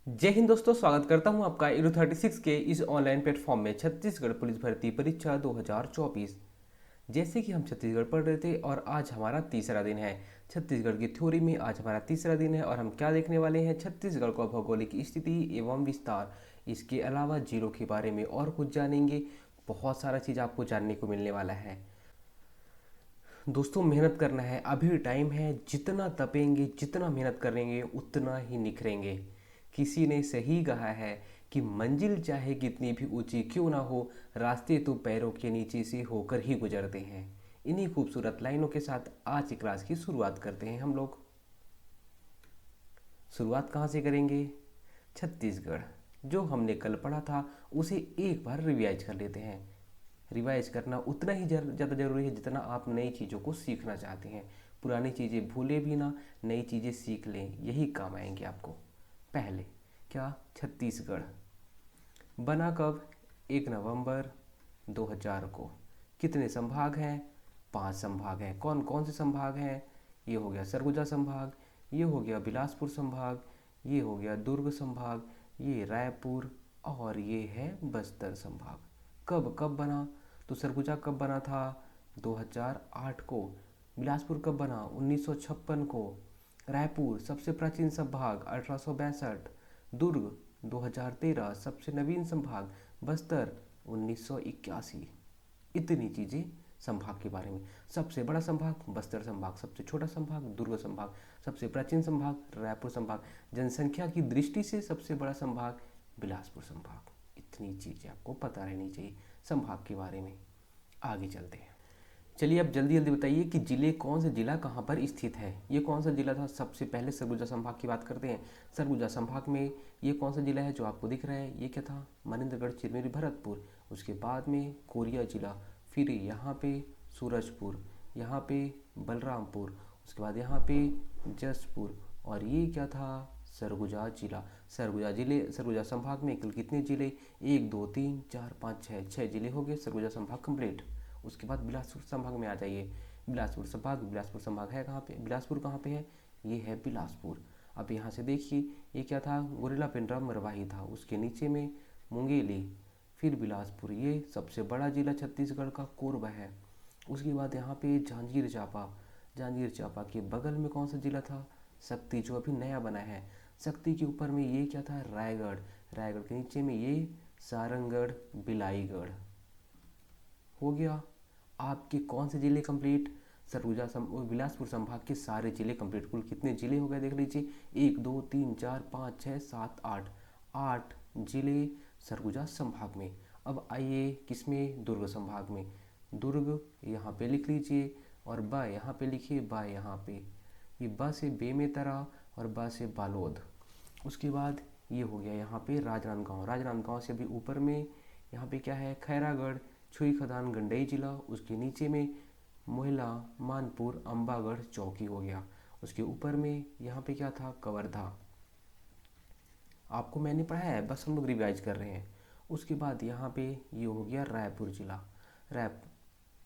जय हिंद दोस्तों, स्वागत करता हूं आपका ईरो 36 के इस ऑनलाइन प्लेटफॉर्म में छत्तीसगढ़ पुलिस भर्ती परीक्षा 2024। जैसे कि हम छत्तीसगढ़ पढ़ रहे थे और आज हमारा तीसरा दिन है छत्तीसगढ़ की थ्योरी में। आज हमारा तीसरा दिन है और हम क्या देखने वाले हैं, छत्तीसगढ़ को भौगोलिक स्थिति एवं विस्तार, इसके अलावा जिलों के बारे में और कुछ जानेंगे। बहुत सारा चीज़ आपको जानने को मिलने वाला है। दोस्तों, मेहनत करना है, अभी टाइम है। जितना तपेंगे, जितना मेहनत करेंगे, उतना ही निखरेंगे। किसी ने सही कहा है कि मंजिल चाहे कितनी भी ऊंची क्यों ना हो, रास्ते तो पैरों के नीचे से होकर ही गुजरते हैं। इन्हीं खूबसूरत लाइनों के साथ आज की क्लास की शुरुआत करते हैं हम लोग। शुरुआत कहाँ से करेंगे? छत्तीसगढ़। जो हमने कल पढ़ा था उसे एक बार रिवाइज कर लेते हैं। रिवाइज करना उतना ही ज़्यादा ज़रूरी है जितना आप नई चीज़ों को सीखना चाहते हैं। पुरानी चीज़ें भूले भी ना, नई चीज़ें सीख लें, यही काम आएंगे आपको। पहले क्या, छत्तीसगढ़ बना कब? 1 नवंबर 2000 को। कितने संभाग हैं? 5 संभाग हैं। कौन कौन से संभाग हैं? ये हो गया सरगुजा संभाग, ये हो गया बिलासपुर संभाग, ये हो गया दुर्ग संभाग, ये रायपुर, और ये है बस्तर संभाग। कब कब बना? तो सरगुजा कब बना था? 2008 को। बिलासपुर कब बना? 1956 को। रायपुर सबसे प्राचीन संभाग 1862। दुर्ग 2013 सबसे नवीन संभाग। बस्तर 1981। इतनी चीज़ें संभाग के बारे में। सबसे बड़ा संभाग बस्तर संभाग, सबसे छोटा संभाग दुर्ग संभाग, सबसे प्राचीन संभाग रायपुर संभाग, जनसंख्या की दृष्टि से सबसे बड़ा संभाग बिलासपुर संभाग। इतनी चीज़ें आपको पता रहनी चाहिए संभाग के बारे में। आगे चलते हैं। चलिए अब जल्दी जल्दी बताइए कि जिले, कौन सा जिला कहाँ पर स्थित है। ये कौन सा जिला था? सबसे पहले सरगुजा संभाग की बात करते हैं। सरगुजा संभाग में ये कौन सा जिला है जो आपको दिख रहा है? ये क्या था? मनेन्द्रगढ़, चिरमिरी, भरतपुर। उसके बाद में कोरिया जिला, फिर यहाँ पे सूरजपुर, यहाँ पे बलरामपुर, उसके बाद यहाँ पे जसपुर, और ये क्या था? सरगुजा जिला। सरगुजा जिले, सरगुजा संभाग में कुल कितने जिले? 1 2 3 4 5 6 जिले हो गए। सरगुजा संभाग कंप्लीट। उसके बाद बिलासपुर संभाग में आ जाइए। बिलासपुर संभाग, बिलासपुर संभाग है कहाँ पे? बिलासपुर कहाँ पे है? ये है बिलासपुर। अब यहाँ से देखिए, ये क्या था? गुरेला पिंडरा मरवाही था। उसके नीचे में मुंगेली, फिर बिलासपुर। ये सबसे बड़ा जिला छत्तीसगढ़ का कोरबा है। उसके बाद यहाँ पे जांजगीर चांपा। जांजगीर चांपा के बगल में कौन सा जिला था? शक्ति, जो अभी नया बना है। शक्ति के ऊपर में ये क्या था? रायगढ़। रायगढ़ के नीचे में ये सारंगढ़, बिलाईगढ़। हो गया। आपके कौन से जिले कंप्लीट? सरगुजा और बिलासपुर संभाग के सारे जिले कंप्लीट। कुल कितने जिले हो गए देख लीजिए? 1 2 3 4 5 6 7 8। 8 जिले सरगुजा संभाग में। अब आइए किसमें? दुर्ग संभाग में। दुर्ग यहाँ पे लिख लीजिए, और ब यहाँ पे लिखिए, बा यहाँ पे। ये ब से बेमेतरा और ब से बालोद। उसके बाद ये हो गया यहाँ पे राजनांदगांव। राजनांदगांव से भी ऊपर में यहाँ पे क्या है? खैरागढ़, छुई खदान, गंडई जिला। उसके नीचे में मोहला, मानपुर, अम्बागढ़, चौकी हो गया। उसके ऊपर में यहाँ पे क्या था? कवर्धा। आपको मैंने पढ़ाया है, बस हम लोग रिवाइज कर रहे हैं। उसके बाद यहाँ पे ये हो गया रायपुर जिला। राय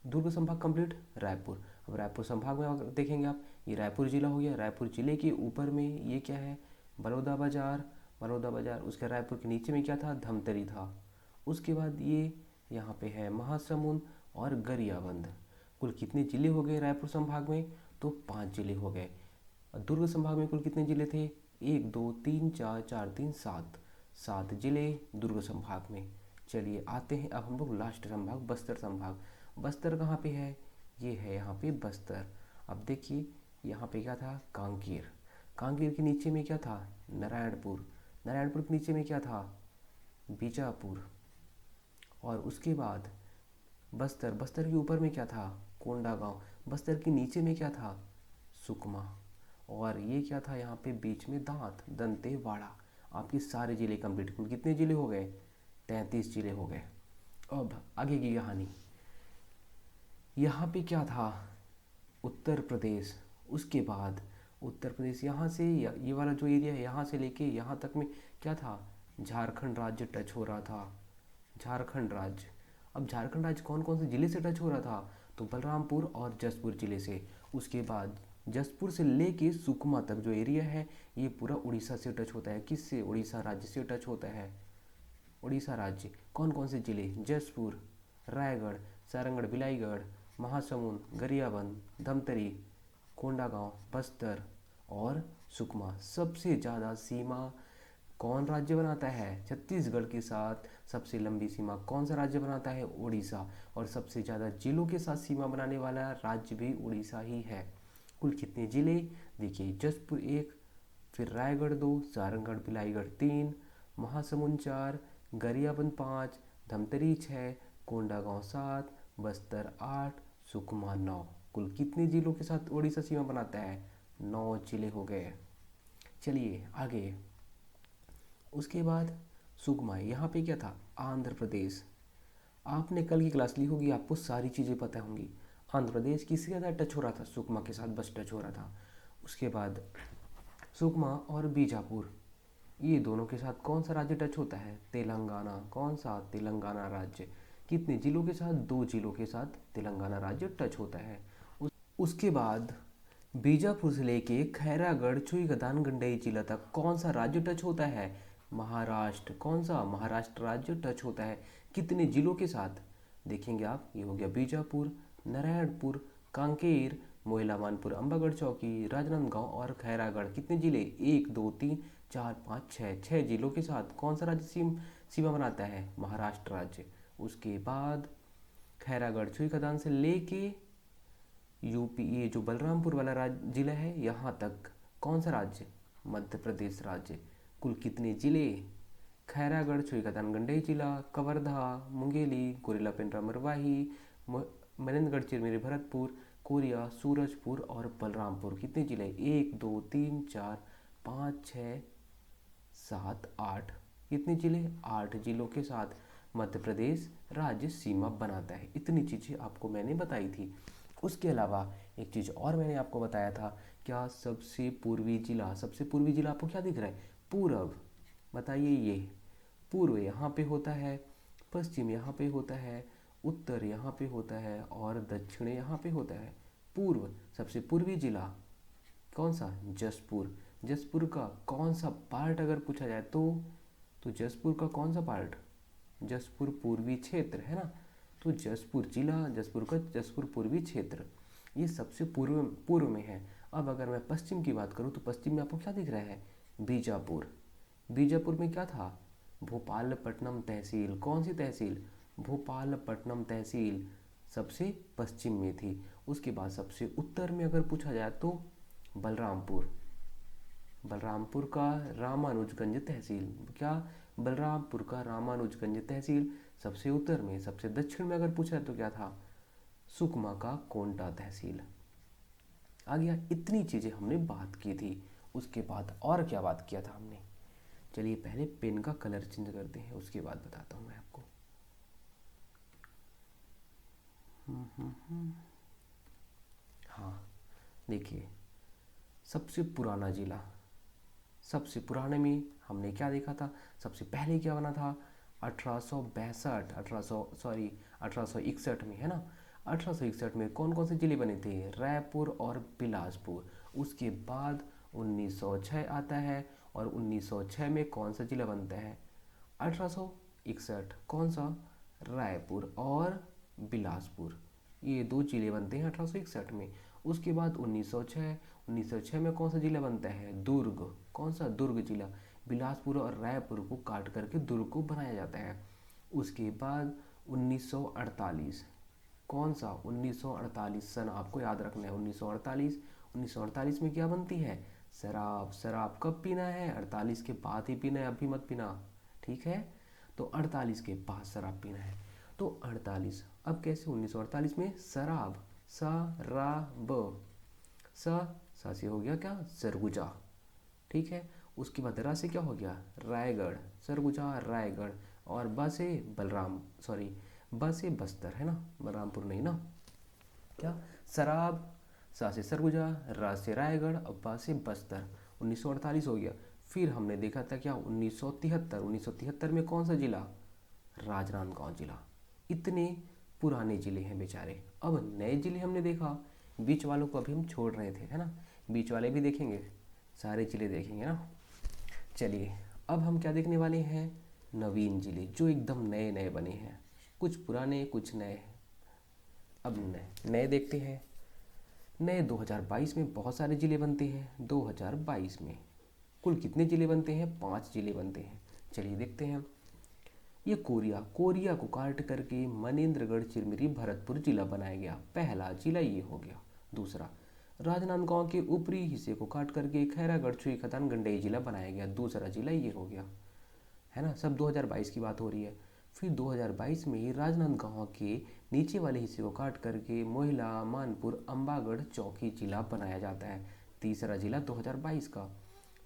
दुर्ग संभाग कंप्लीट, रायपुर। अब रायपुर संभाग में अगर देखेंगे आप, ये रायपुर जिला हो गया। रायपुर जिले के ऊपर में ये क्या है? बलौदा बाजार। बलौदा बाजार। उसके रायपुर के नीचे में क्या था? धमतरी था। उसके बाद ये यहाँ पे है महासमुंद और गरियाबंद। कुल कितने जिले हो गए रायपुर संभाग में? तो 5 जिले हो गए। दुर्ग संभाग में कुल कितने जिले थे? 1 2 3 4 4 3 7। 7 जिले दुर्ग संभाग में। चलिए आते हैं अब हम लोग लास्ट संभाग, बस्तर संभाग। बस्तर कहाँ पे है? ये है यहाँ पे बस्तर। अब देखिए, यहाँ पे क्या था? कांकेर। कांकेर के नीचे में क्या था? नारायणपुर। नारायणपुर के नीचे में क्या था? बीजापुर। और उसके बाद बस्तर। बस्तर के ऊपर में क्या था? कोंडागांव। बस्तर के नीचे में क्या था? सुकमा। और ये क्या था? यहाँ पे बीच में दंतेवाड़ा। आपके सारे जिले कंप्लीट। कुल कितने जिले हो गए? 33 जिले हो गए। अब आगे की कहानी। यहाँ पे क्या था? उत्तर प्रदेश। उसके बाद उत्तर प्रदेश यहाँ से, ये वाला जो एरिया है यहाँ से लेके यहाँ तक में क्या था? झारखंड राज्य टच हो रहा था। झारखंड राज्य। अब झारखंड राज्य कौन कौन से जिले से टच हो रहा था? तो बलरामपुर और जसपुर जिले से। उसके बाद जसपुर से लेके सुकमा तक जो एरिया है ये पूरा उड़ीसा से टच होता है। किससे? उड़ीसा राज्य से टच होता है। उड़ीसा राज्य। कौन कौन से जिले? जसपुर, रायगढ़, सारंगढ़, बिलाईगढ़, महासमुंद, गरियाबंद, धमतरी, कोंडागांव, बस्तर और सुकमा। सबसे ज़्यादा सीमा कौन राज्य बनाता है? छत्तीसगढ़ के साथ सबसे लंबी सीमा कौन सा राज्य बनाता है? उड़ीसा। और सबसे ज़्यादा जिलों के साथ सीमा बनाने वाला राज्य भी उड़ीसा ही है। कुल कितने जिले? देखिए, जसपुर 1, फिर रायगढ़ 2, सारंगढ़ बिलाईगढ़ 3, महासमुंद 4, गरियाबंद 5, धमतरी 6, कोंडागांव 7, बस्तर 8, सुकमा 9। कुल कितने जिलों के साथ उड़ीसा सीमा बनाता है? 9 जिले हो गए। चलिए आगे। उसके बाद सुकमा, यहाँ पे क्या था? आंध्र प्रदेश। आपने कल की क्लास ली होगी, आपको सारी चीज़ें पता होंगी। आंध्र प्रदेश किसके साथ टच हो रहा था? सुकमा के साथ बस टच हो रहा था। उसके बाद सुकमा और बीजापुर, ये दोनों के साथ कौन सा राज्य टच होता है? तेलंगाना। कौन सा? तेलंगाना राज्य। कितने जिलों के साथ? 2 जिलों के साथ तेलंगाना राज्य टच होता है। उसके बाद बीजापुर से लेके खैरागढ़, छुईगदान, गंडई जिला तक कौन सा राज्य टच होता है? महाराष्ट्र। कौन सा? महाराष्ट्र राज्य टच होता है। कितने जिलों के साथ? देखेंगे आप, ये हो गया बीजापुर, नारायणपुर, कांकेर, मोइला मानपुर, अंबागढ़ चौकी, राजनांदगांव और खैरागढ़। कितने जिले? 1 2 3 4 5 6, 6 जिलों के साथ कौन सा राज्य सीमा बनाता है? महाराष्ट्र राज्य। उसके बाद खैरागढ़, छुईगदान से लेके यूपी, ये जो बलरामपुर वाला जिला है यहाँ तक कौन सा राज्य? मध्य प्रदेश राज्य। कुल कितने जिले? खैरागढ़, छुईगदान, गंडई जिला, कवर्धा, मुंगेली, गोरेला पेंड्रा, मरवाही, मनेंद्रगढ़, चिरमिरी, भरतपुर, कोरिया, सूरजपुर और बलरामपुर। कितने जिले? 1 2 3 4 5 6 7 8। कितने जिले? 8 जिलों के साथ मध्य प्रदेश राज्य सीमा बनाता है। इतनी चीज़ें आपको मैंने बताई थी। उसके अलावा एक चीज़ और मैंने आपको बताया था, क्या? सबसे पूर्वी जिला। सबसे पूर्वी जिला आपको क्या दिख रहा है? पूरब। बताइए, ये पूर्व यहाँ पे होता है, पश्चिम यहाँ पे होता है, उत्तर यहाँ पे होता है और दक्षिण यहाँ पे होता है। पूर्व, सबसे पूर्वी जिला कौन सा? जसपुर। जसपुर का कौन सा पार्ट अगर पूछा जाए तो जसपुर का कौन सा पार्ट? जसपुर पूर्वी क्षेत्र है ना। तो जसपुर जिला, जसपुर का जसपुर पूर्वी क्षेत्र, ये सबसे पूर्व में है। अब अगर मैं पश्चिम की बात करूँ तो पश्चिम में आपको क्या दिख रहा है? बीजापुर। बीजापुर में क्या था? भोपालपट्टनम तहसील। कौन सी तहसील? भोपालपट्टनम तहसील सबसे पश्चिम में थी। उसके बाद सबसे उत्तर में अगर पूछा जाए तो बलरामपुर। बलरामपुर का रामानुजगंज तहसील। क्या? बलरामपुर का रामानुजगंज तहसील सबसे उत्तर में। सबसे दक्षिण में अगर पूछा तो क्या था? सुकमा का कोंटा तहसील। आ गया। इतनी चीज़ें हमने बात की थी। उसके बाद और क्या बात किया था हमने? चलिए पहले पेन का कलर चेंज करते हैं, उसके बाद बताता हूँ मैं आपको। हाँ, देखिए, सबसे पुराना जिला, सबसे पुराने में हमने क्या देखा था? सबसे पहले क्या बना था? 1862, 1861 में, है ना। 1861 में कौन कौन से जिले बने थे? रायपुर और बिलासपुर। उसके बाद 1906 आता है और 1906 में कौन सा जिला बनता है? 1861 कौन सा? रायपुर और बिलासपुर, ये 2 जिले बनते हैं 1861 में। उसके बाद 1906 में कौन सा जिला बनता है? दुर्ग। कौन सा? दुर्ग जिला। बिलासपुर और रायपुर को काट करके दुर्ग को बनाया जाता है। उसके बाद 1948, कौन सा? 1948 सन आपको याद रखना है। 1948 में क्या बनती है? शराब। शराब कब पीना है? 48 के बाद ही पीना है, अभी मत पीना, ठीक है। तो 48 के बाद शराब पीना है। तो 48, अब कैसे? 1948 में शराब, शराब, सा से हो गया क्या? सरगुजा, ठीक है। उसके बाद रा से क्या हो गया? रायगढ़, सरगुजा रायगढ़। और ब से ब से बस्तर, है ना, बलरामपुर नहीं ना। क्या? शराब, सा से सरगुजा, रा से रायगढ़ और बा से बस्तर। 1948 हो गया। फिर हमने देखा था क्या? 1973 में कौन सा जिला? राजनांदगांव जिला। इतने पुराने जिले हैं बेचारे। अब नए जिले हमने देखा, बीच वालों को अभी हम छोड़ रहे थे, है ना। बीच वाले भी देखेंगे, सारे जिले देखेंगे ना। चलिए अब हम क्या देखने वाले हैं, नवीन जिले जो एकदम नए नए बने हैं, कुछ पुराने कुछ नए। अब नए नए देखते हैं। नए 2022 में बहुत सारे ज़िले बनते हैं। 2022 में कुल कितने ज़िले बनते हैं, 5 ज़िले बनते हैं। चलिए देखते हैं। ये कोरिया को काट करके मनेंद्रगढ़ चिरमिरी भरतपुर जिला बनाया गया, पहला जिला ये हो गया। दूसरा, राजनांदगांव के ऊपरी हिस्से को काट करके खैरागढ़ छुई खदान गंडई जिला बनाया गया, दूसरा जिला ये हो गया, है ना। सब 2022 की बात हो रही है। फिर 2022 में ही राजनांदगांव के नीचे वाले हिस्से को काट करके मोहिला मानपुर अम्बागढ़ चौकी जिला बनाया जाता है, तीसरा जिला 2022 का।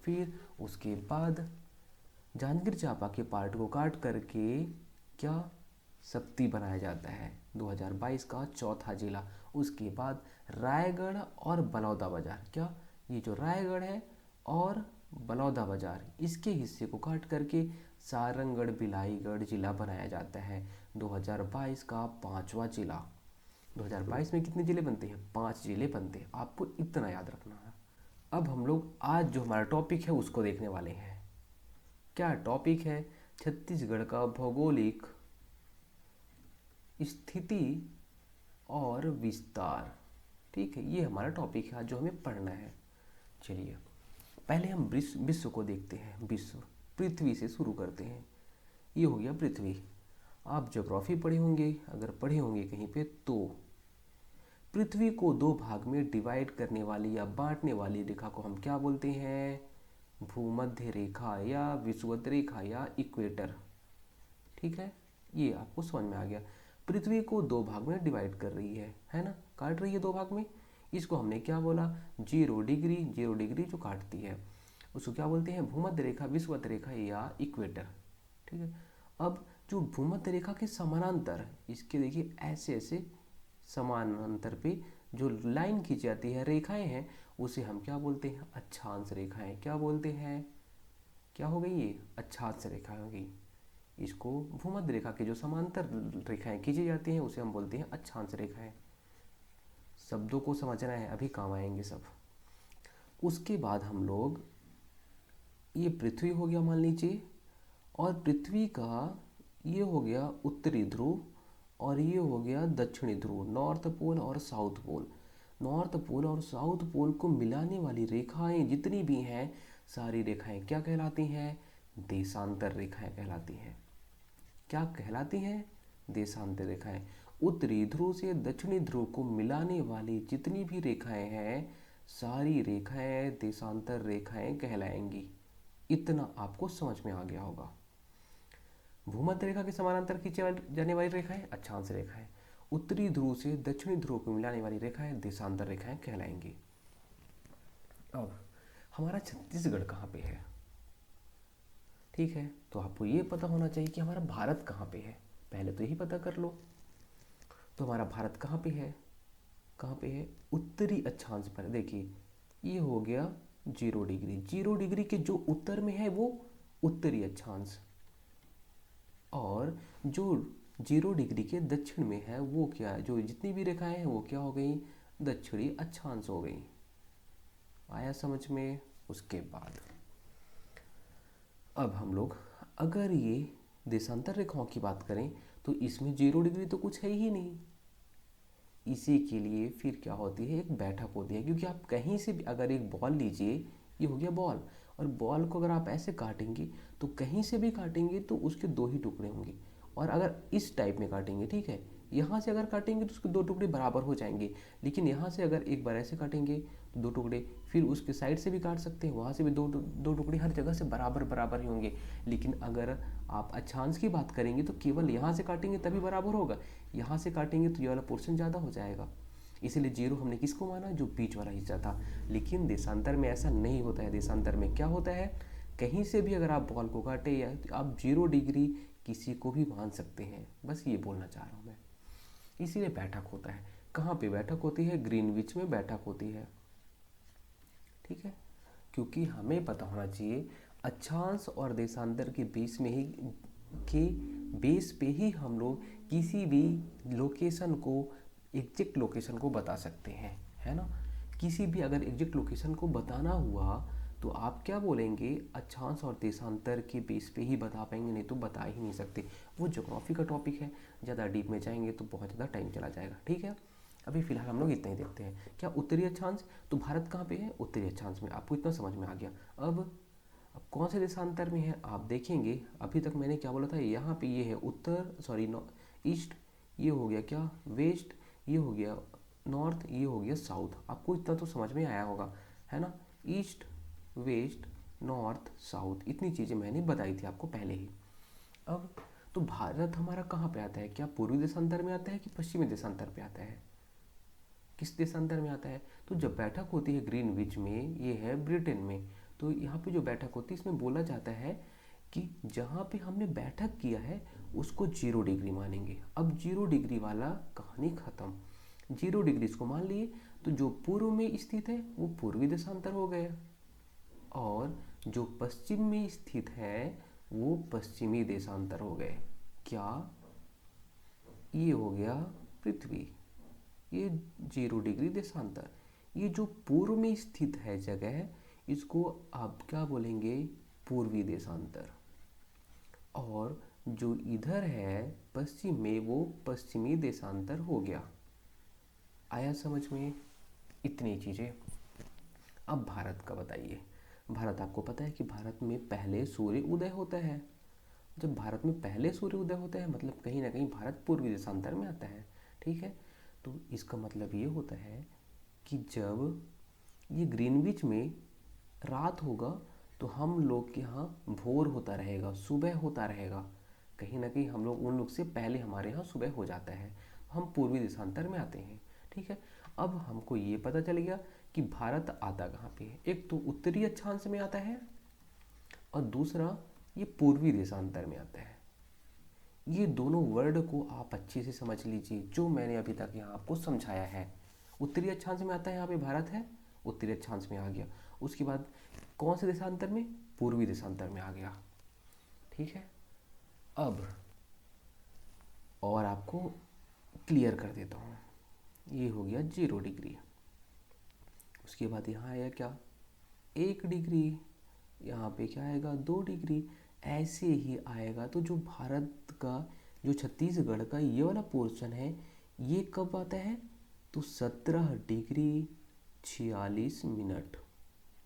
फिर उसके बाद जांजगीर चांपा के पार्ट को काट करके क्या सप्ती बनाया जाता है, 2022 का चौथा जिला। उसके बाद रायगढ़ और बलौदा बाजार, क्या ये जो रायगढ़ है और बलौदा बाजार इसके हिस्से को काट करके सारंगढ़ बिलाईगढ़ जिला बनाया जाता है, 2022 का पांचवा जिला। 2022 में कितने जिले बनते हैं, 5 जिले बनते हैं, आपको इतना याद रखना है। अब हम लोग आज जो हमारा टॉपिक है उसको देखने वाले हैं। क्या टॉपिक है, छत्तीसगढ़ का भौगोलिक स्थिति और विस्तार। ठीक है, ये हमारा टॉपिक है आज जो हमें पढ़ना है। चलिए पहले हम विश्व को देखते हैं। विश्व, पृथ्वी से शुरू करते हैं। ये हो गया पृथ्वी। आप ज्योग्राफी पढ़े होंगे, अगर पढ़े होंगे कहीं पे, तो पृथ्वी को 2 भाग में डिवाइड करने वाली या बांटने वाली रेखा को हम क्या बोलते हैं, भूमध्य रेखा या विषुवत रेखा या इक्वेटर। ठीक है, ये आपको समझ में आ गया। पृथ्वी को 2 भाग में डिवाइड कर रही है ना, काट रही है 2 भाग में। इसको हमने क्या बोला, 0 डिग्री, 0 डिग्री जो काटती है उसको क्या बोलते हैं, भूमध्य रेखा, विषुवत रेखा या इक्वेटर। ठीक है, अब जो भूमध्य रेखा के समानांतर, इसके देखिए ऐसे ऐसे समानांतर पे जो लाइन खींची जाती है, रेखाएं हैं, उसे हम क्या बोलते हैं, अक्षांश रेखाएं। क्या बोलते हैं, क्या हो गई ये, अक्षांश रेखाएं हो गई। इसको भूमध्य रेखा के जो समांतर रेखाएं खींची जाती हैं उसे हम बोलते हैं अक्षांश रेखाएं। शब्दों को समझना है, अभी काम आएंगे सब। उसके बाद हम लोग, ये पृथ्वी हो गया मान लीजिए, और पृथ्वी का ये हो गया उत्तरी ध्रुव और ये हो गया दक्षिणी ध्रुव, नॉर्थ पोल और साउथ पोल। नॉर्थ पोल और साउथ पोल को मिलाने वाली रेखाएं जितनी भी हैं, सारी रेखाएं क्या कहलाती हैं, देशांतर रेखाएं कहलाती हैं। क्या कहलाती हैं, देशांतर रेखाएं। उत्तरी ध्रुव से दक्षिणी ध्रुव को मिलाने वाली जितनी भी रेखाएं हैं, सारी रेखाएं देशांतर रेखाएं कहलाएंगी। इतना आपको समझ में आ गया होगा। भूमध्य रेखा के समानांतर खींची जाने वाली रेखाएं अक्षांश रेखाएं, उत्तरी ध्रुव से दक्षिणी ध्रुव को मिलाने वाली रेखाएं देशांतर रेखाएं कहलाएंगी। अब हमारा छत्तीसगढ़ कहाँ पे है, ठीक है, तो आपको ये पता होना चाहिए कि हमारा भारत कहाँ पे है, पहले तो यही पता कर लो। तो हमारा भारत कहाँ पे है, कहाँ पे है, उत्तरी अक्षांश पर। देखिए ये हो गया 0 डिग्री, 0 डिग्री के जो उत्तर में है वो उत्तरी अक्षांश, और जो 0 डिग्री के दक्षिण में है वो क्या है, जो जितनी भी रेखाएं हैं वो क्या हो गई, दक्षिणी अक्षांश हो गई। आया समझ में। उसके बाद अब हम लोग अगर ये देशांतर रेखाओं की बात करें तो इसमें 0 डिग्री तो कुछ है ही नहीं। इसी के लिए फिर क्या होती है, एक बैठक होती है, क्योंकि आप कहीं से भी अगर एक बॉल लीजिए, ये हो गया बॉल, और बॉल को अगर आप ऐसे काटेंगे तो कहीं से भी काटेंगे तो उसके 2 ही टुकड़े होंगे, और अगर इस टाइप में काटेंगे, ठीक है, यहाँ से अगर काटेंगे तो उसके 2 टुकड़े बराबर हो जाएंगे। लेकिन यहाँ से अगर एक बार ऐसे काटेंगे तो 2 टुकड़े, फिर उसके साइड से भी काट सकते हैं, वहाँ से भी दो टुकड़े, हर जगह से बराबर बराबर ही होंगे। लेकिन अगर आप अक्षांश की बात करेंगे तो केवल यहाँ से काटेंगे तभी बराबर होगा, यहाँ से काटेंगे तो ये वाला पोर्शन ज़्यादा हो जाएगा। इसीलिए 0 हमने किसको माना, जो बीच वाला हिस्सा था। लेकिन देशांतर में ऐसा नहीं होता है। देशांतर में क्या होता है, कहीं से भी अगर आप बॉल को काटे या तो आप 0 डिग्री किसी को भी मान सकते हैं, बस ये बोलना चाह रहा हूँ मैं। इसीलिए बैठक होता है। कहाँ पे बैठक होती है, ग्रीनविच में बैठक होती है, ठीक है, क्योंकि हमें पता होना चाहिए अक्षांश और देशांतर के बीच में ही के बेस पे ही हम लोग किसी भी लोकेशन को, एग्जैक्ट लोकेशन को बता सकते हैं, है ना। किसी भी अगर एग्जैक्ट लोकेशन को बताना हुआ तो आप क्या बोलेंगे, अक्षांश और देशांतर के बेस पे ही बता पाएंगे, नहीं तो बता ही नहीं सकते। वो ज्योग्राफी का टॉपिक है, ज़्यादा डीप में जाएंगे तो बहुत ज़्यादा टाइम चला जाएगा। ठीक है, अभी फिलहाल हम लोग इतना ही देखते हैं। क्या उत्तरी अक्षांश, तो भारत कहाँ पे है, उत्तरी अक्षांश में, आपको इतना समझ में आ गया। अब कौन से देशांतर में है आप देखेंगे, अभी तक मैंने क्या बोला था, यहाँ पे ये है उत्तर, सॉरी ईस्ट, ये हो गया क्या वेस्ट, ये हो गया नॉर्थ, ये हो गया साउथ। आपको इतना तो समझ में आया होगा, है ना। ईस्ट वेस्ट नॉर्थ साउथ, इतनी चीज़ें मैंने बताई थी आपको पहले ही। अब तो भारत हमारा कहाँ पे आता है, क्या पूर्वी देशांतर में आता है कि पश्चिमी देशांतर पे आता है, किस देशांतर में आता है। तो जब बैठक होती है ग्रीनविच में, ये है ब्रिटेन में, तो यहाँ पे जो बैठक होती है इसमें बोला जाता है कि जहाँ पे हमने बैठक किया है उसको 0 डिग्री मानेंगे। अब 0 डिग्री वाला कहानी खत्म, 0 डिग्री इसको मान लिए, तो जो पूर्व में स्थित है वो पूर्वी देशांतर हो गया, और जो पश्चिम में स्थित है वो पश्चिमी देशांतर हो गए। क्या, ये हो गया पृथ्वी, ये 0 डिग्री देशांतर। ये जो पूर्व में स्थित है जगह, इसको आप क्या बोलेंगे, पूर्वी देशांतर। और जो इधर है पश्चिम में, वो पश्चिमी देशांतर हो गया। आया समझ में, इतनी चीज़ें। अब भारत का बताइए। भारत, आपको पता है कि भारत में पहले सूर्य उदय होता है। जब भारत में पहले सूर्य उदय होता है मतलब कहीं ना कहीं भारत पूर्वी देशांतर में आता है। ठीक है, तो इसका मतलब ये होता है कि जब ये ग्रीनविच में रात होगा तो हम लोग के यहाँ भोर होता रहेगा, सुबह होता रहेगा। कहीं ना कहीं हम लोग उन लोग से पहले हमारे यहाँ सुबह हो जाता है, हम पूर्वी देशांतर में आते हैं। ठीक है, अब हमको ये पता चल गया कि भारत आता कहाँ पे है। एक तो उत्तरी अक्षांश में आता है और दूसरा ये पूर्वी देशांतर में आता है। ये दोनों वर्ड को आप अच्छे से समझ लीजिए, जो मैंने अभी तक यहाँ आपको समझाया है। उत्तरी अक्षांश में आता है, यहाँ पे भारत है, उत्तरी अक्षांश में आ गया। उसके बाद कौन से देशांतर में, पूर्वी देशांतर में आ गया। ठीक है, अब और आपको क्लियर कर देता हूँ। ये हो गया 0 डिग्री। उसके बाद यहाँ आया क्या, 1 डिग्री, यहाँ पे क्या आएगा 2 डिग्री, ऐसे ही आएगा। तो जो भारत का, जो छत्तीसगढ़ का ये वाला पोर्शन है, ये कब आता है, तो 17 डिग्री 46 मिनट।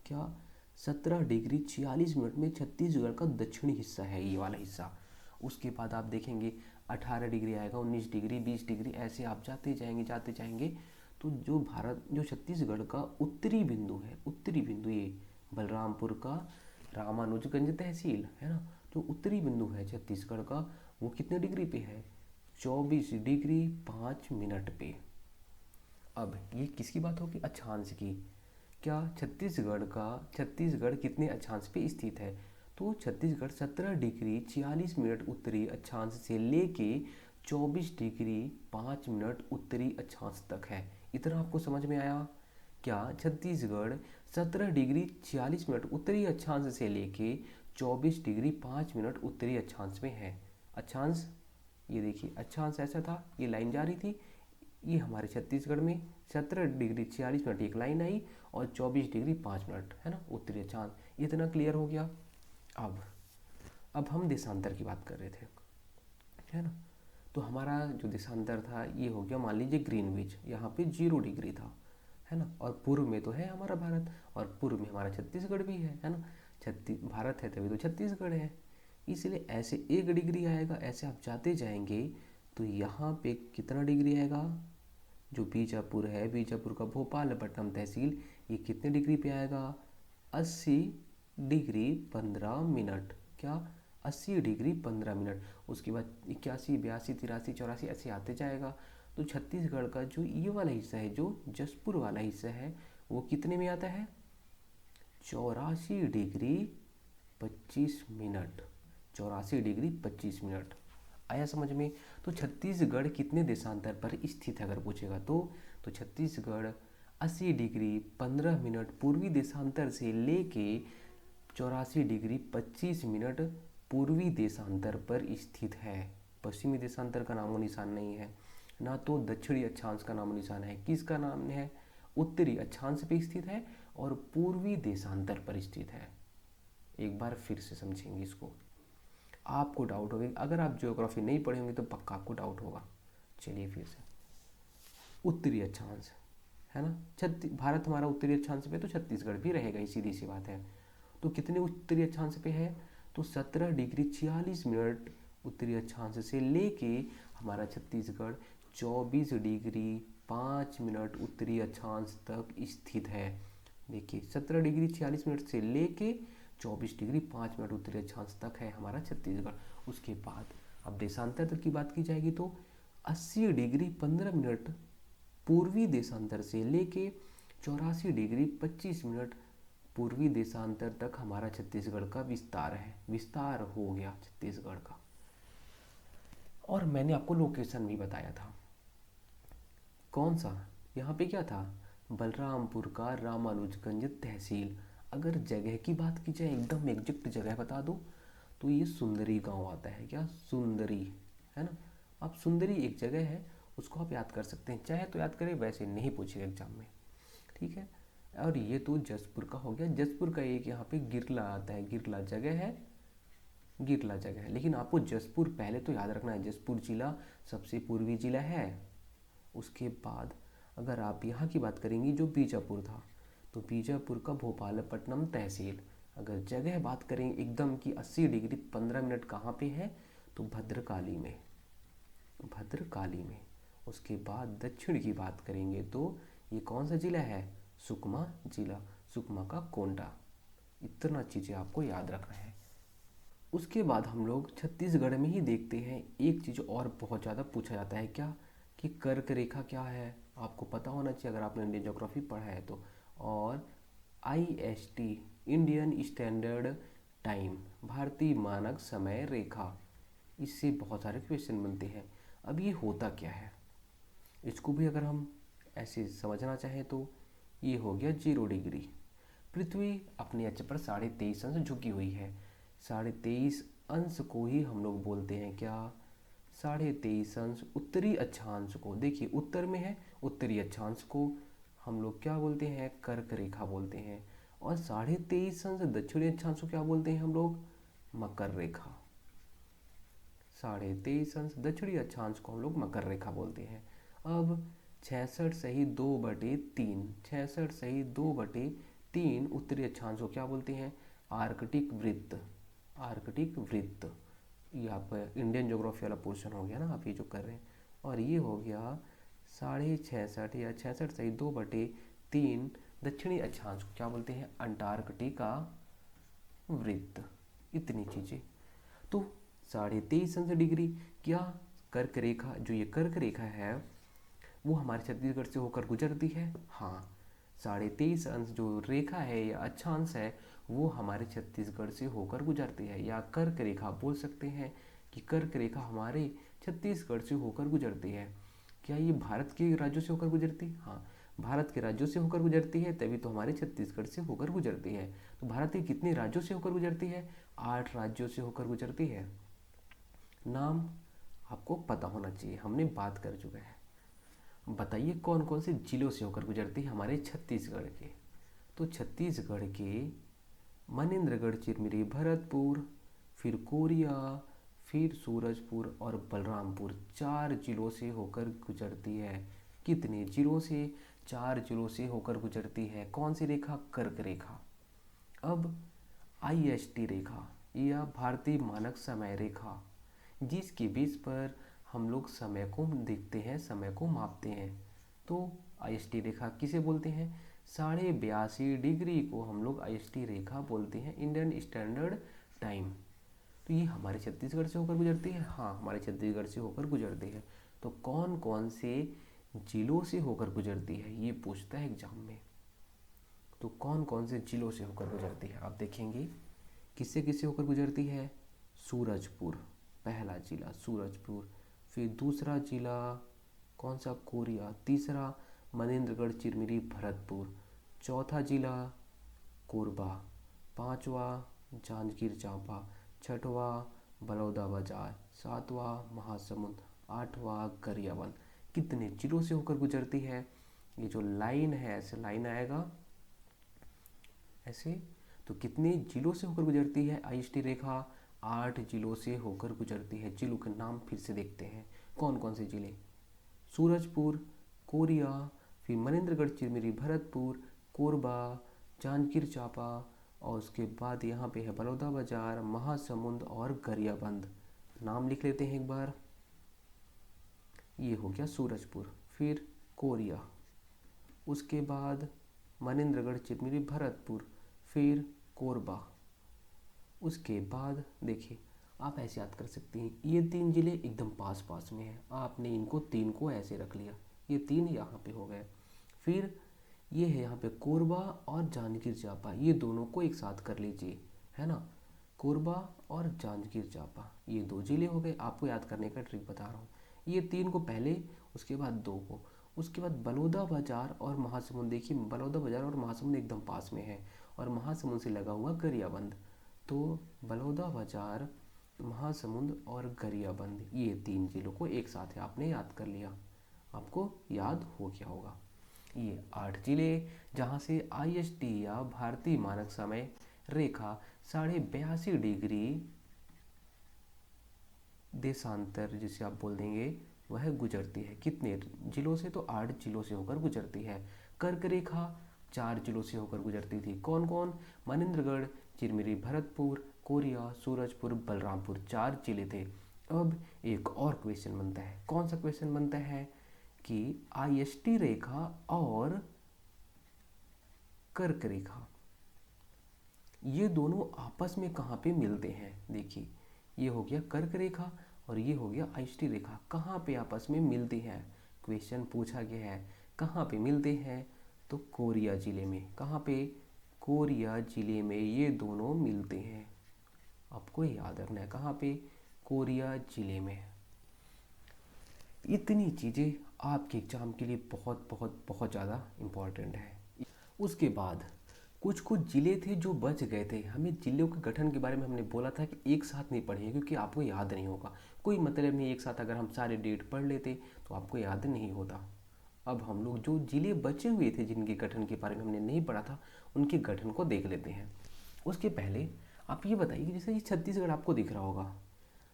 क्या, 17 डिग्री 46 मिनट में छत्तीसगढ़ का दक्षिणी हिस्सा है ये वाला हिस्सा। उसके बाद आप देखेंगे 18 डिग्री आएगा, 19 डिग्री, 20 डिग्री, ऐसे आप जाते जाएंगे। तो जो भारत, जो छत्तीसगढ़ का उत्तरी बिंदु है, उत्तरी बिंदु ये बलरामपुर का रामानुजगंज तहसील है ना, जो उत्तरी बिंदु है छत्तीसगढ़ का, वो कितने डिग्री पे है, 24 डिग्री 5 मिनट पे। अब ये किसकी बात होगी, अक्षांश की। क्या, छत्तीसगढ़ कितने अक्षांश पे स्थित है, तो छत्तीसगढ़ 17 डिग्री 46 मिनट उत्तरी अक्षांश से लेके 24 डिग्री 5 मिनट उत्तरी अक्षांश तक है। इतना आपको समझ में आया। क्या, छत्तीसगढ़ 17 डिग्री 46 मिनट उत्तरी अक्षांश से लेके 24 डिग्री 5 मिनट उत्तरी अक्षांश में है। अक्षांश, ये देखिए अक्षांश ऐसा था, ये लाइन जा रही थी, ये हमारे छत्तीसगढ़ में 17 डिग्री 46 मिनट एक लाइन आई और 24 डिग्री 5 मिनट, है ना, उत्तरी अक्षांश। इतना क्लियर हो गया। अब हम देशांतर की बात कर रहे थे, है ना। तो हमारा जो देशांतर था ये हो गया, मान लीजिए ग्रीनविच, यहाँ पे 0 डिग्री था, है ना। और पूर्व में तो है हमारा भारत, और पूर्व में हमारा छत्तीसगढ़ भी है ना। भारत है तभी तो छत्तीसगढ़ है, इसलिए ऐसे 1 डिग्री आएगा। ऐसे आप जाते जाएंगे तो यहाँ पे कितना डिग्री आएगा, जो बीजापुर है, बीजापुर का भोपालपट्टनम तहसील, ये कितने डिग्री पे आएगा, 80 डिग्री 15 मिनट। क्या, 80 डिग्री 15 मिनट। उसके बाद 81 82 83 84 ऐसे आते जाएगा। तो छत्तीसगढ़ का जो ये वाला हिस्सा है, जो जसपुर वाला हिस्सा है, वो कितने में आता है, 84 डिग्री 25 मिनट। 84 degree 25 minute. आया समझ में। तो छत्तीसगढ़ कितने देशांतर पर स्थित है अगर पूछेगा तो छत्तीसगढ़ 80 डिग्री 15 मिनट पूर्वी देशांतर से लेके 84 डिग्री 25 मिनट पूर्वी देशांतर पर स्थित है। पश्चिमी देशांतर का नामो निशान नहीं है, ना तो दक्षिणी अक्षांश का नामो निशान है। किसका नाम है, उत्तरी अक्षांश पे स्थित है और पूर्वी देशांतर पर स्थित है। एक बार फिर से समझेंगे इसको, आपको डाउट होगा, अगर आप ज्योग्राफी नहीं पढ़े होंगे तो पक्का आपको डाउट होगा। चलिए फिर से, उत्तरी अक्षांश है ना, भारत हमारा उत्तरी अक्षांश पे, तो छत्तीसगढ़ भी रहेगा, ही सीधी सी बात है। तो कितने उत्तरी अक्षांश पे है, तो 17 डिग्री 46 मिनट उत्तरी अक्षांश से लेके हमारा छत्तीसगढ़ 24 डिग्री 5 मिनट उत्तरी अक्षांश तक स्थित है। देखिए 17 डिग्री 46 मिनट से लेके 24 डिग्री 5 मिनट उत्तरी अक्षांश तक है हमारा छत्तीसगढ़। उसके बाद अब देशांतर तक की बात की जाएगी तो 80 डिग्री 15 मिनट पूर्वी देशांतर से लेके 84 डिग्री 25 मिनट पूर्वी देशांतर तक हमारा छत्तीसगढ़ का विस्तार है, विस्तार हो गया छत्तीसगढ़ का। और मैंने आपको लोकेशन भी बताया था, कौन सा, यहाँ पे क्या था, बलरामपुर का रामानुजगंज तहसील। अगर जगह की बात की जाए, एकदम एग्जैक्ट जगह बता दो, तो ये सुंदरी गांव आता है। क्या, सुंदरी, है ना। अब सुंदरी एक जगह है, उसको आप याद कर सकते हैं, चाहे तो याद करें, वैसे नहीं पूछेगा एग्जाम में, ठीक है। और ये तो जसपुर का हो गया। जसपुर का एक यहाँ पे गिरला आता है, गिरला जगह है, गिरला जगह है। लेकिन आपको जसपुर पहले तो याद रखना है, जसपुर जिला सबसे पूर्वी जिला है। उसके बाद अगर आप यहाँ की बात करेंगी, जो बीजापुर था, तो बीजापुर का भोपालपट्टनम तहसील। अगर जगह बात करें एकदम की 80 डिग्री 15 मिनट कहाँ पे है, तो भद्रकाली में, भद्रकाली में। उसके बाद दक्षिण की बात करेंगे तो ये कौन सा जिला है, सुकमा जिला, सुकमा का कोंडा। इतना चीज़ें आपको याद रखना है। उसके बाद हम लोग छत्तीसगढ़ में ही देखते हैं, एक चीज़ और बहुत ज़्यादा पूछा जाता है, क्या, कि कर्क रेखा क्या है। आपको पता होना चाहिए अगर आपने इंडियन ज्योग्राफी पढ़ा है तो। और IST, इंडियन स्टैंडर्ड टाइम, भारतीय मानक समय रेखा, इससे बहुत सारे क्वेश्चन बनते हैं। अब ये होता क्या है, इसको भी अगर हम ऐसे समझना चाहें तो ये हो गया 0 डिग्री। पृथ्वी अपने अक्ष पर 23.5 अंश झुकी हुई है। 23.5 अंश को ही हम लोग बोलते हैं क्या, 23.5 अंश उत्तरी अक्षांश को, देखिए उत्तर में है, उत्तरी अक्षांश को हम लोग क्या बोलते हैं, कर्क रेखा बोलते हैं। और 23.5 अंश दक्षिणी अक्षांश को क्या बोलते हैं हम लोग, मकर रेखा। 23.5 अंश दक्षिणी अक्षांश को हम लोग मकर रेखा बोलते हैं। अब 66 सही 2/3, 66 सही 2/3 उत्तरी अक्षांश को क्या बोलते हैं, आर्कटिक वृत्त, आर्कटिक वृत्त। ये आपका इंडियन ज्योग्राफी वाला पोर्शन हो गया ना, आप ये जो कर रहे हैं। और ये हो गया 66.5 या 66 सही 2/3 दक्षिणी अक्षांश को क्या बोलते हैं, अंटार्कटिका वृत्त। इतनी चीज़ें। तो 23.5 अंश डिग्री क्या, कर्क रेखा, जो ये कर्क रेखा है वो हमारे छत्तीसगढ़ से होकर गुजरती है। हाँ, 23.5 अंश जो रेखा है या अक्षांश है वो हमारे छत्तीसगढ़ से होकर गुजरती है, या कर्क रेखा बोल सकते हैं कि कर्क रेखा हमारे छत्तीसगढ़ से होकर गुजरती है। क्या ये भारत के राज्यों से होकर गुजरती है, हाँ भारत के राज्यों से होकर गुजरती है, तभी तो हमारे छत्तीसगढ़ से होकर गुजरती है। तो भारत के कितने राज्यों से होकर गुजरती है, 8 राज्यों से होकर गुजरती है। नाम आपको पता होना चाहिए, हमने बात कर चुके हैं। बताइए कौन कौन से जिलों से होकर गुजरती है हमारे छत्तीसगढ़ के, तो छत्तीसगढ़ के मनेन्द्रगढ़, चिरमिरी, भरतपुर, फिर कोरिया, फिर सूरजपुर और बलरामपुर, 4 जिलों से होकर गुजरती है। कितने जिलों से, 4 जिलों से होकर गुजरती है। कौन सी रेखा, कर्क रेखा। अब IST रेखा या भारतीय मानक समय रेखा, जिसके बेस पर हम लोग समय को देखते हैं, समय को मापते हैं। तो IST रेखा किसे बोलते हैं, 82.5 डिग्री को हम लोग IST रेखा बोलते हैं, इंडियन स्टैंडर्ड टाइम। तो ये हमारे छत्तीसगढ़ से होकर गुजरती है, हाँ हमारे छत्तीसगढ़ से होकर गुजरती है। तो कौन कौन से जिलों से होकर गुजरती है ये पूछता है एग्जाम में। तो कौन कौन से जिलों से होकर गुजरती है आप देखेंगे, किससे किससे होकर गुजरती है, सूरजपुर, पहला जिला सूरजपुर, फिर दूसरा जिला कौन सा, कोरिया, तीसरा मनेन्द्रगढ़, चिरमिरी, भरतपुर, चौथा जिला कोरबा, पांचवा जांजगीर चांपा, छठवा बलौदाबाजार, सातवां महासमुंद, आठवां गरियाबंद। कितने जिलों से होकर गुजरती है, ये जो लाइन है ऐसे लाइन आएगा ऐसे। तो कितने जिलों से होकर गुजरती है आईएसटी रेखा? 8 जिलों से होकर गुजरती है। जिलों के नाम फिर से देखते हैं, कौन कौन से जिले? सूरजपुर, कोरिया, फिर मनेन्द्रगढ़, चिरमिरी, भरतपुर, कोरबा, जांजगीर चांपा, और उसके बाद यहाँ पे है बलौदाबाजार, महासमुंद और गरियाबंद। नाम लिख लेते हैं एक बार। ये हो गया सूरजपुर, फिर कोरिया, उसके बाद मनेन्द्रगढ़, चिरमिरी, भरतपुर, फिर कोरबा, उसके बाद देखिए आप ऐसे याद कर सकते हैं, ये 3 जिले एकदम पास पास में हैं, आपने इनको 3 को ऐसे रख लिया, ये 3 यहाँ पे हो गए। फिर ये है यहाँ पे कोरबा और जांजगीर चांपा, ये दोनों को एक साथ कर लीजिए, है ना। कोरबा और जांजगीर चांपा ये 2 जिले हो गए। आपको याद करने का ट्रिक बता रहा हूँ, ये 3 को पहले, उसके बाद 2 को, उसके बाद बलौदाबाजार और महासमुंद। देखिए बलौदाबाजार और महासमुंद एकदम पास में है, और महासमुंद से लगा हुआ गरियाबंद। तो बलौदाबाजार, महासमुंद और गरियाबंद ये 3 जिलों को एक साथ है, आपने याद कर लिया, आपको याद हो गया होगा। ये 8 जिले जहाँ से आईएसटी या भारतीय मानक समय रेखा 82.5 डिग्री देशांतर जिसे आप बोल देंगे वह गुजरती है। कितने जिलों से? तो 8 जिलों से होकर गुजरती है। कर्क रेखा 4 जिलों से होकर गुजरती थी। कौन कौन? मनेन्द्रगढ़, चिरमिरी, भरतपुर, कोरिया, सूरजपुर, बलरामपुर, 4 जिले थे। अब एक और क्वेश्चन बनता है। कौन सा क्वेश्चन बनता है कि आईएसटी रेखा और कर्क रेखा ये दोनों आपस में कहाँ पे मिलते हैं? देखिए ये हो गया कर्क रेखा और ये हो गया आईएसटी रेखा, कहाँ पे आपस में मिलती हैं? क्वेश्चन पूछा गया है कहाँ पे मिलते हैं, तो कोरिया जिले में। कहाँ पे? कोरिया जिले में ये दोनों मिलते हैं। आपको याद रखना है कहाँ पे? कोरिया जिले में। इतनी चीज़ें आपके एग्जाम के लिए बहुत बहुत बहुत ज़्यादा इम्पॉर्टेंट है। उसके बाद कुछ कुछ ज़िले थे जो बच गए थे। हमें ज़िलों के गठन के बारे में हमने बोला था कि एक साथ नहीं पढ़ेंगे क्योंकि आपको याद नहीं होगा। कोई मतलब नहीं एक साथ अगर हम सारे डेट पढ़ लेते तो आपको याद नहीं होता। अब हम लोग जो ज़िले बचे हुए थे जिनके गठन के बारे में हमने नहीं पढ़ा था उनके गठन को देख लेते हैं। उसके पहले आप ये बताइए कि जैसे ये छत्तीसगढ़ आपको दिख रहा होगा,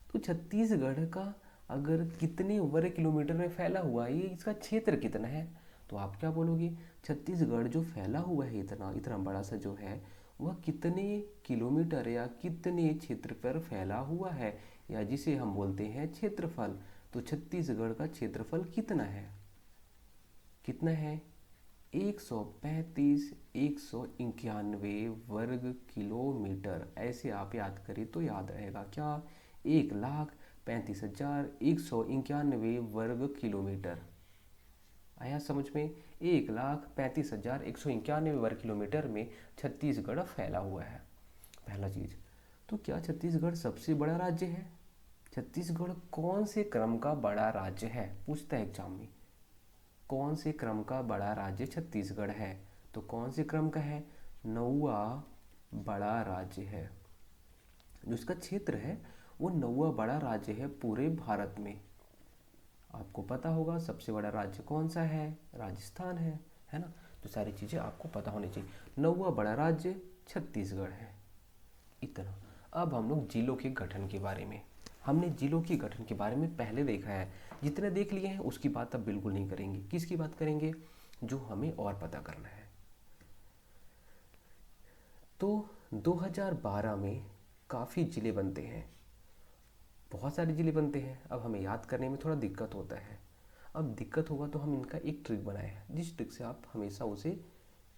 तो छत्तीसगढ़ का अगर कितने वर्ग किलोमीटर में फैला हुआ है, ये इसका क्षेत्र कितना है? तो आप क्या बोलोगे? छत्तीसगढ़ जो फैला हुआ है इतना इतना बड़ा सा जो है वह कितने किलोमीटर या कितने क्षेत्र पर फैला हुआ है, या जिसे हम बोलते हैं क्षेत्रफल। तो छत्तीसगढ़ का क्षेत्रफल कितना है? कितना है? 135 वर्ग किलोमीटर। ऐसे आप याद करें तो याद रहेगा क्या? 1,35,191 वर्ग किलोमीटर। आया समझ में? 1,35,191 वर्ग किलोमीटर में छत्तीसगढ़ फैला हुआ है। पहला चीज। तो क्या छत्तीसगढ़ सबसे बड़ा राज्य है? छत्तीसगढ़ कौन से क्रम का बड़ा राज्य है? पूछता है एग्जाम में, कौन से क्रम का बड़ा राज्य छत्तीसगढ़ है? तो कौन से क्रम का है? 9वां बड़ा राज्य है। जो इसका क्षेत्र है वो 9वां बड़ा राज्य है पूरे भारत में। आपको पता होगा सबसे बड़ा राज्य कौन सा है? राजस्थान है ना। तो सारी चीज़ें आपको पता होनी चाहिए। 9वां बड़ा राज्य छत्तीसगढ़ है। इतना। अब हम लोग जिलों के गठन के बारे में, हमने जिलों के गठन के बारे में पहले देखा है, जितने देख लिए हैं उसकी बात अब बिल्कुल नहीं करेंगे। किसकी बात करेंगे? जो हमें और पता करना है। तो 2012 में काफ़ी ज़िले बनते हैं, बहुत सारे ज़िले बनते हैं। अब हमें याद करने में थोड़ा दिक्कत होता है। अब दिक्कत होगा तो हम इनका एक ट्रिक बनाए हैं जिस ट्रिक से आप हमेशा उसे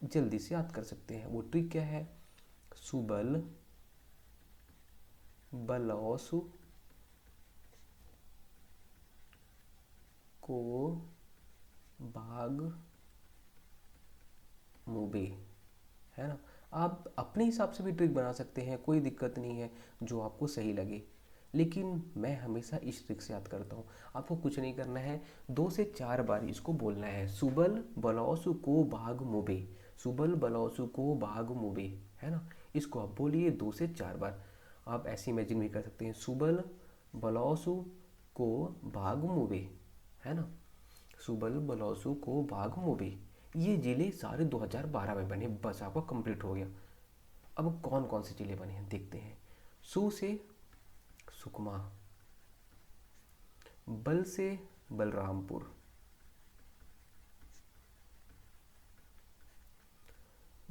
जल्दी से याद कर सकते हैं। वो ट्रिक क्या है? सुबल, बलौसु को, बाग, मुबे, है ना। आप अपने हिसाब से भी ट्रिक बना सकते हैं, कोई दिक्कत नहीं है, जो आपको सही लगे। लेकिन मैं हमेशा इस ट्रिक से याद करता हूँ। आपको कुछ नहीं करना है, 2 से 4 बार इसको बोलना है। सुबल बलौसु को बाग मुबे, सुबल बलौसु को बाग मुबे, है ना। इसको आप बोलिए 2 से 4 बार। आप ऐसे इमेजिन भी कर सकते हैं, सुबल बलौसु को बाग मुबे, है ना। सुबल बलौसु को बाग मुबे। ये जिले सारे 2012 में बने, बस आपका कंप्लीट हो गया। अब कौन कौन से जिले बने हैं देखते हैं। सू से सुकमा, बल से बलरामपुर,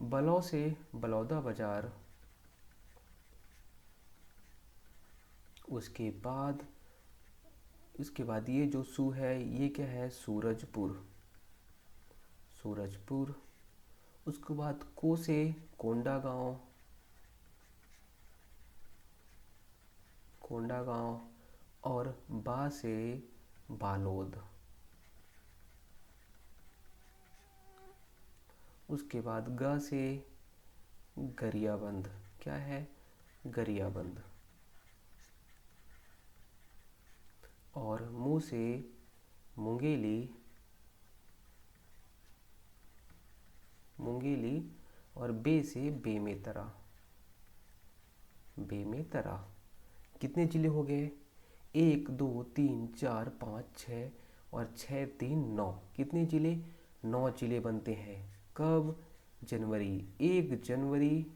बलौ से बलौदा बाजार, उसके बाद ये जो सू है ये क्या है, सूरजपुर, सूरजपुर। उसके बाद को से कोंडागांव, कोंडागांव, और बा से बालोद। उसके बाद ग से गरियाबंद, क्या है, गरियाबंद। और मू से मुंगेली, मुंगेली। और बे से बेमेतरा, बेमेतरा। कितने जिले हो गए, 1 2 3 4 5 6, और 6 3 9, कितने जिले, 9 जिले बनते हैं। कब, जनवरी, 1 जनवरी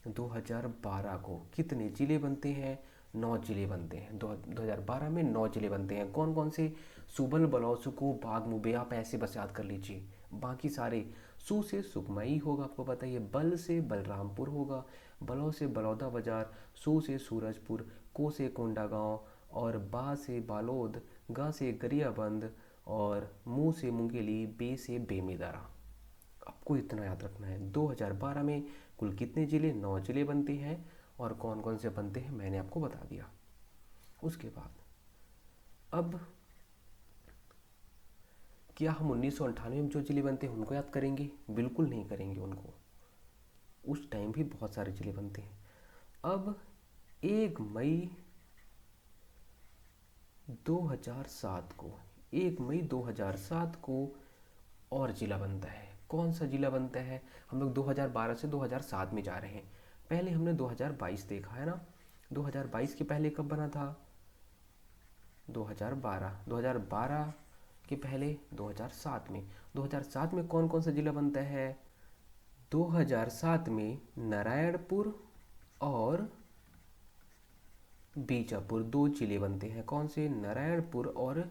2012 को कितने जिले बनते हैं, 9 जिले बनते हैं। 2012 में 9 जिले बनते हैं। कौन कौन से, सुबल, बलौ, सुको, बाग, मुबे, आप ऐसे बस याद कर लीजिए। बाकी सारे, सू से सुकमई होगा, आपको पता ही है। बल से बलरामपुर होगा, बलौ से बलौदा बाजार, सू से सूरजपुर, को से कोंडागांव, और बा से बालोद, गा से गरियाबंद, और मू से मुंगेली, बे से बेमेदारा। आपको इतना याद रखना है। 2012 में कुल कितने ज़िले, 9 ज़िले बनते हैं। और कौन कौन से बनते हैं मैंने आपको बता दिया। उसके बाद अब क्या हम 1998 में जो ज़िले बनते हैं उनको याद करेंगे, बिल्कुल नहीं करेंगे उनको। उस टाइम भी बहुत सारे ज़िले बनते हैं। अब 1 मई 2007 को, 1 मई 2007 को और ज़िला बनता है। कौन सा ज़िला बनता है, हम लोग 2012 से 2007 में जा रहे हैं। पहले हमने 2022 देखा है ना, 2022 के पहले कब बना था, 2012, 2012 के पहले 2007 में। 2007 में कौन कौन सा ज़िला बनता है, 2007 में नारायणपुर और बीजापुर 2 ज़िले बनते हैं। कौन से, नारायणपुर और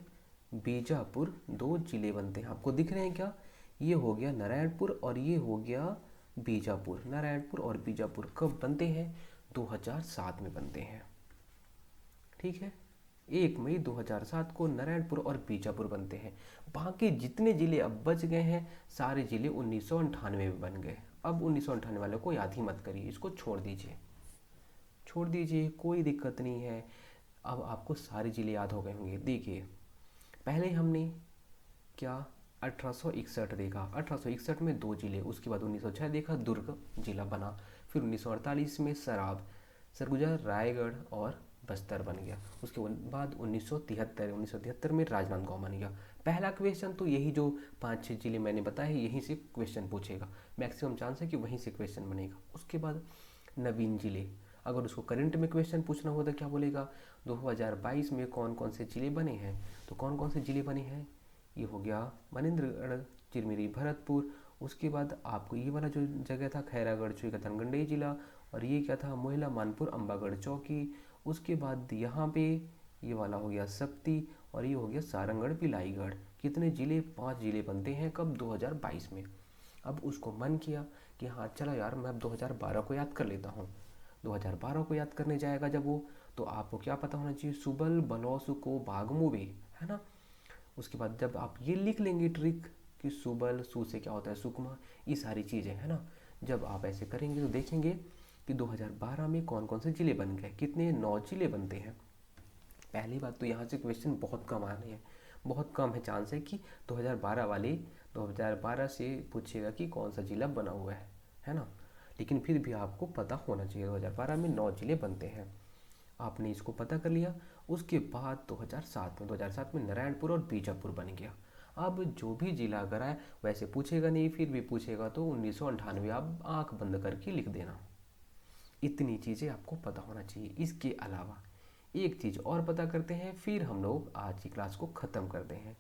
बीजापुर 2 ज़िले बनते हैं। आपको दिख रहे हैं क्या, ये हो गया नारायणपुर और ये हो गया बीजापुर। नारायणपुर और बीजापुर कब बनते हैं, 2007 में बनते हैं। ठीक है, 1 मई 2007 को नारायणपुर और बीजापुर बनते हैं। बाकी जितने ज़िले अब बच गए हैं सारे ज़िले 1998 में बन गए। अब 1998 वालों को याद ही मत करिए, इसको छोड़ दीजिए, छोड़ दीजिए, कोई दिक्कत नहीं है। अब आपको सारे ज़िले याद हो गए होंगे। देखिए, पहले हमने क्या, 1861 देखा, 1861 में 2 ज़िले। उसके बाद 1906 देखा, दुर्ग जिला बना। फिर 1948 में सराब, सरगुजा, रायगढ़ और बस्तर बन गया। उसके बाद 1973 में राजनांदगांव बन गया। पहला क्वेश्चन तो यही जो 5-6 ज़िले मैंने बताए यहीं से क्वेश्चन पूछेगा, मैक्सिमम चांस है कि वहीं से क्वेश्चन बनेगा। उसके बाद नवीन ज़िले, अगर उसको करंट में क्वेश्चन पूछना हो तो क्या बोलेगा, 2022 में कौन कौन से ज़िले बने हैं। तो कौन कौन से ज़िले बने हैं, ये हो गया मनेंद्रगढ़, चिरमिरी, भरतपुर। उसके बाद आपको ये वाला जो जगह था खैरागढ़, चुईकतनगंडई जिला। और ये क्या था, मोहला, मानपुर, अम्बागढ़ चौकी। उसके बाद यहाँ पे ये वाला हो गया सक्ती, और ये हो गया सारंगढ़, बिलाईगढ़। कितने ज़िले, 5 ज़िले बनते हैं। कब, 2022 में। अब उसको मन किया कि हाँ चलो यार मैं अब 2012 को याद कर लेता हूँ। 2012 को याद करने जाएगा जब वो, तो आपको क्या पता होना चाहिए, सुबल, बलौ, सुको, बागमू भी, है ना। उसके बाद जब आप ये लिख लेंगे ट्रिक कि सुबल, सू से क्या होता है, सुकमा, ये सारी चीज़ें, है ना। जब आप ऐसे करेंगे तो देखेंगे कि 2012 में कौन कौन से ज़िले बन गए, कितने, 9 ज़िले बनते हैं। पहली बात तो यहाँ से क्वेश्चन बहुत कम आ रहे हैं, बहुत कम है चांस है कि 2012 वाले 2012 से पूछेगा कि कौन सा ज़िला बना हुआ है ना। लेकिन फिर भी आपको पता होना चाहिए 2012 में 9 ज़िले बनते हैं। आपने इसको पता कर लिया। उसके बाद 2007 में नारायणपुर और बीजापुर बन गया। अब जो भी जिला अगर आए वैसे पूछेगा नहीं, फिर भी पूछेगा तो 1998 आप आंख बंद करके लिख देना। इतनी चीज़ें आपको पता होना चाहिए। इसके अलावा एक चीज़ और पता करते हैं, फिर हम लोग आज की क्लास को ख़त्म करते हैं।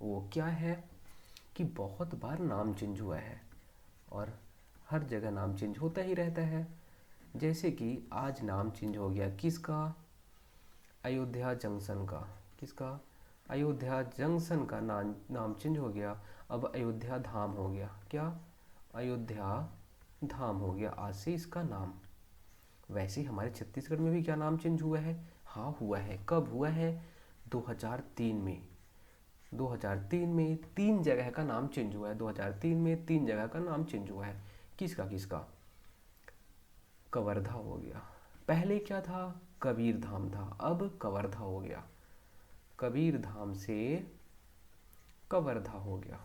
वो क्या है, कि बहुत बार नाम चेंज हुआ है और हर जगह नाम चेंज होता ही रहता है। जैसे कि आज नाम चेंज हो गया किसका? अयोध्या जंक्शन का। किसका? अयोध्या जंक्शन का नाम चेंज हो गया। अब अयोध्या धाम हो गया। क्या? अयोध्या धाम हो गया आज से इसका नाम। वैसे हमारे छत्तीसगढ़ में भी क्या नाम चेंज हुआ है? हाँ हुआ है। कब हुआ है? 2003 में। 2003 में 3 जगह का नाम चेंज हुआ है। 2003 में 3 जगह का नाम चेंज हुआ है। किसका किसका? कवर्धा हो गया। पहले क्या था? कबीर धाम था, अब कवर्धा हो गया। कबीर धाम से कवर्धा हो गया।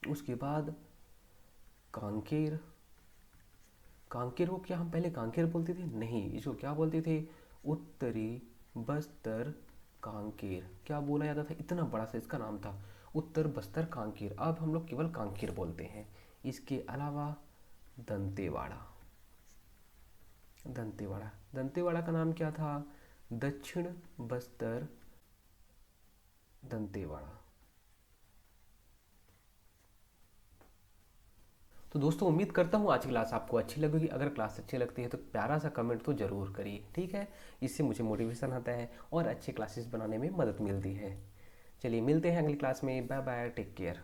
उसके बाद कांकेर। कांकेर को क्या हम पहले कांकेर बोलते थे? नहीं, इसको क्या बोलते थे? उत्तरी बस्तर कांकेर। क्या बोला जाता था? इतना बड़ा सा इसका नाम था, उत्तर बस्तर कांकेर। अब हम लोग केवल कांकेर बोलते हैं। इसके अलावा दंतेवाड़ा। दंतेवाड़ा। दंतेवाड़ा का नाम क्या था? दक्षिण बस्तर दंतेवाड़ा। तो दोस्तों उम्मीद करता हूँ आज की क्लास आपको अच्छी लगेगी। अगर क्लास अच्छी लगती है तो प्यारा सा कमेंट तो ज़रूर करिए, ठीक है? इससे मुझे मोटिवेशन आता है और अच्छे क्लासेस बनाने में मदद मिलती है। चलिए मिलते हैं अगली क्लास में। Bye bye, take care.